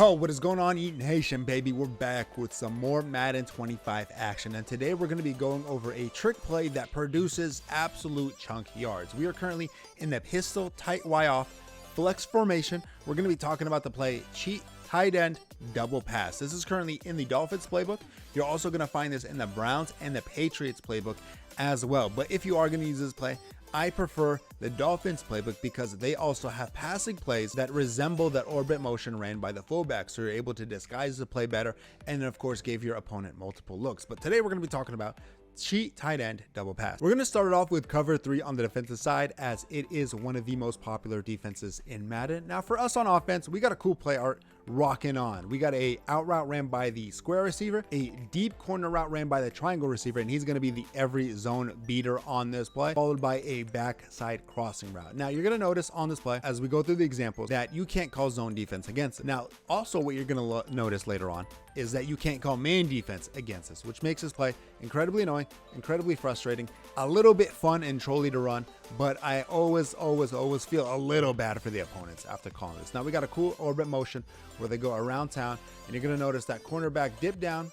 Yo, what is going on, Eating Haitian, baby? We're back with some more Madden 25 action, and today we're going to be going over a trick play that produces absolute chunk yards. We are currently in the pistol tight Y off flex formation. We're going to be talking about the play cheat tight end double pass. This is currently in the Dolphins playbook. You're also going to find this in the Browns and the Patriots playbook as well. But if you are going to use this play, I prefer the Dolphins playbook because they also have passing plays that resemble that orbit motion ran by the fullback. So you're able to disguise the play better and then of course give your opponent multiple looks. But today we're going to be talking about cheat tight end double pass. We're going to start it off with cover 3 on the defensive side, as it is one of the most popular defenses in Madden. Now for us on offense, we got a cool play art rocking on. We got a out route ran by the square receiver, a deep corner route ran by the triangle receiver, and he's going to be the every zone beater on this play, followed by a backside crossing route. Now you're going to notice on this play as we go through the examples that you can't call zone defense against it. Now also what you're going to notice later on is that you can't call man defense against this, which makes this play incredibly annoying, incredibly frustrating, a little bit fun and trolly to run, but I always feel a little bad for the opponents after calling this. Now we got a cool orbit motion where they go around town, and you're going to notice that cornerback dip down,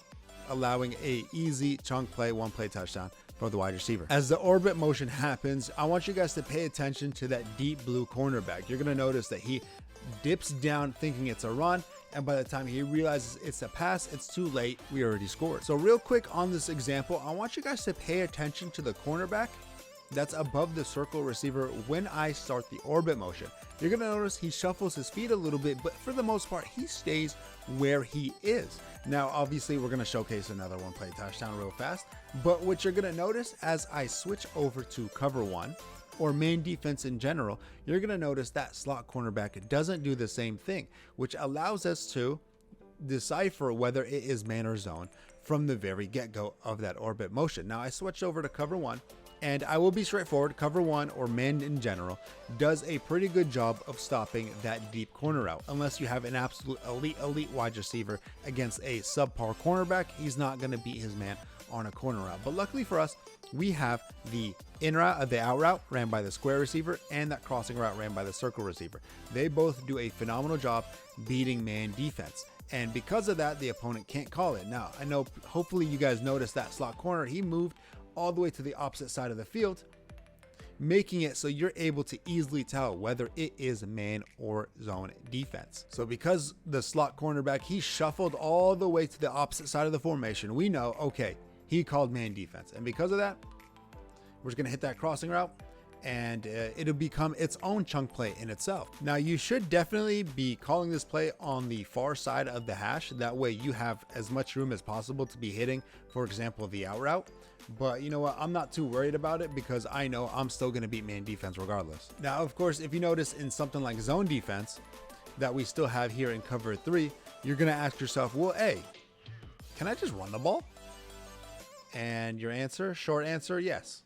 allowing a easy chunk play, one play touchdown for the wide receiver. As the orbit motion happens, I want you guys to pay attention to that deep blue cornerback. You're going to notice that he dips down thinking it's a run, and by the time he realizes it's a pass, it's too late. We already scored. So real quick on this example, I want you guys to pay attention to the cornerback that's above the circle receiver when I start the orbit motion. You're going to notice he shuffles his feet a little bit, but for the most part, he stays where he is. Now, obviously, we're going to showcase another one play touchdown real fast, but what you're going to notice as I switch over to cover 1, or main defense in general, you're going to notice that slot cornerback doesn't do the same thing, which allows us to decipher whether it is man or zone from the very get-go of that orbit motion. Now I switched over to cover 1, and I will be straightforward. Cover 1 or man in general does a pretty good job of stopping that deep corner route. Unless you have an absolute elite wide receiver against a subpar cornerback, he's not going to beat his man on a corner route. But luckily for us, we have the in route, the out route ran by the square receiver, and that crossing route ran by the circle receiver. They both do a phenomenal job beating man defense, and because of that, the opponent can't call it. Now I know hopefully you guys noticed that slot corner, he moved all the way to the opposite side of the field, making it so you're able to easily tell whether it is man or zone defense. So because the slot cornerback, he shuffled all the way to the opposite side of the formation, we know, okay, he called man defense. And because of that, we're just going to hit that crossing route, and it'll become its own chunk play in itself. Now you should definitely be calling this play on the far side of the hash. That way you have as much room as possible to be hitting, for example, the out route. But you know what? I'm not too worried about it because I know I'm still going to beat man defense regardless. Now, of course, if you notice in something like zone defense that we still have here in cover 3, you're going to ask yourself, well, hey, can I just run the ball? And your answer, short answer, yes.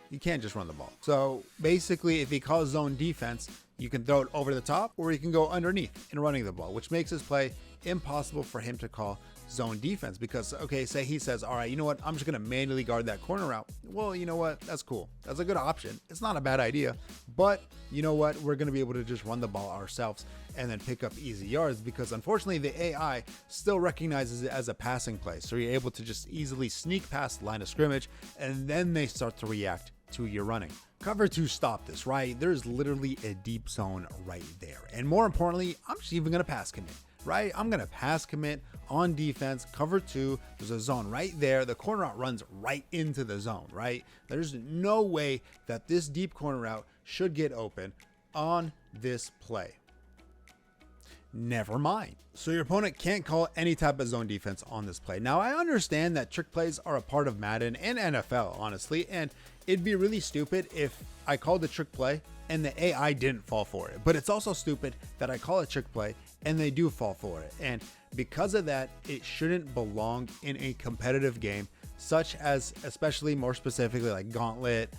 You can't just run the ball. So basically, if he calls zone defense, you can throw it over the top or you can go underneath in running the ball, which makes this play impossible for him to call zone defense. Because, okay, say he says, all right, you know what? I'm just going to manually guard that corner out. Well, you know what? That's cool. That's a good option. It's not a bad idea. But you know what? We're going to be able to just run the ball ourselves and then pick up easy yards, because unfortunately the AI still recognizes it as a passing play. So you're able to just easily sneak past the line of scrimmage, and then they start to react to your running. Cover 2 stop this, right? There's literally a deep zone right there. And more importantly, I'm just even going to pass commit, right? I'm going to pass commit on defense. Cover 2, there's a zone right there. The corner route runs right into the zone, right? There's no way that this deep corner route should get open on this play. Never mind. So your opponent can't call any type of zone defense on this play. Now I understand that trick plays are a part of Madden and NFL, honestly, and it'd be really stupid if I called the trick play and the AI didn't fall for it. But it's also stupid that I call a trick play and they do fall for it. And because of that, it shouldn't belong in a competitive game, such as, especially more specifically, like Gauntlet,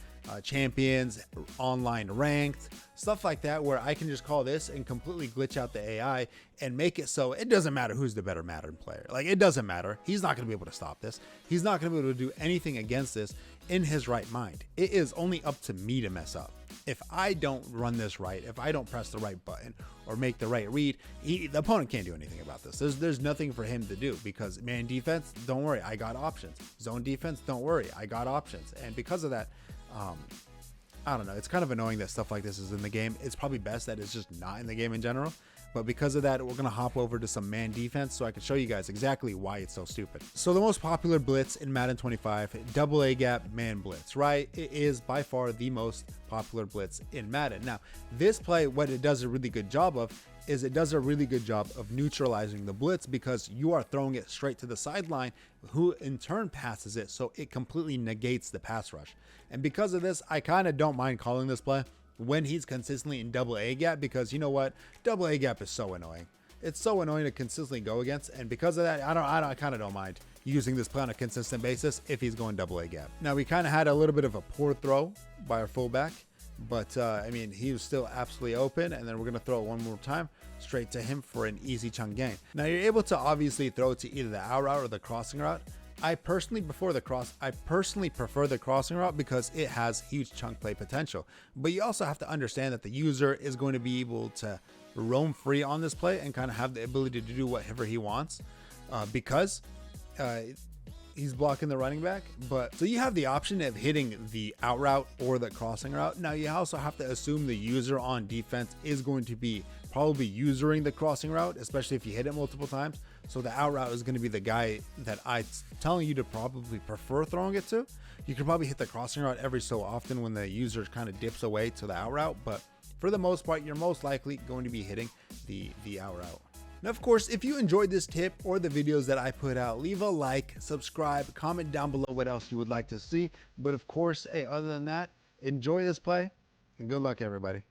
Champions, online ranked, stuff like that, where I can just call this and completely glitch out the AI and make it so it doesn't matter who's the better Madden player. Like, it doesn't matter. He's not going to be able to stop this. He's not going to be able to do anything against this in his right mind. It is only up to me to mess up. if I don't run this right, if I don't press the right button or make the right read, the opponent can't do anything about this. There's nothing for him to do, because man defense, don't worry, I got options. Zone defense, don't worry, I got options. And because of that, I don't know, it's kind of annoying that stuff like this is in the game. It's probably best that it's just not in the game in general. But because of that, we're going to hop over to some man defense so I can show you guys exactly why it's so stupid. So the most popular blitz in Madden 25, double A gap man blitz, right? It is by far the most popular blitz in Madden. Now, this play, what it does a really good job of is it does a really good job of neutralizing the blitz, because you are throwing it straight to the sideline, who in turn passes it, so it completely negates the pass rush. And because of this, I kind of don't mind calling this play when he's consistently in double A gap, because you know what, double A gap is so annoying. It's so annoying to consistently go against, and because of that, I kind of don't mind using this play on a consistent basis if he's going double A gap. Now, we kind of had a little bit of a poor throw by our fullback, but I mean, he was still absolutely open, and then we're gonna throw it one more time straight to him for an easy chunk gain. Now, you're able to obviously throw it to either the out route or the crossing route. I personally prefer the crossing route because it has huge chunk play potential. But you also have to understand that the user is going to be able to roam free on this play and kind of have the ability to do whatever he wants, because he's blocking the running back. But so you have the option of hitting the out route or the crossing route. Now, you also have to assume the user on defense is going to be probably using the crossing route, especially if you hit it multiple times. So the out route is going to be the guy that I'm telling you to probably prefer throwing it to. You can probably hit the crossing route every so often when the user kind of dips away to the out route, but for the most part, you're most likely going to be hitting the out route. Now, of course, if you enjoyed this tip or the videos that I put out, leave a like, subscribe, comment down below what else you would like to see. But of course, hey, other than that, enjoy this play and good luck, everybody.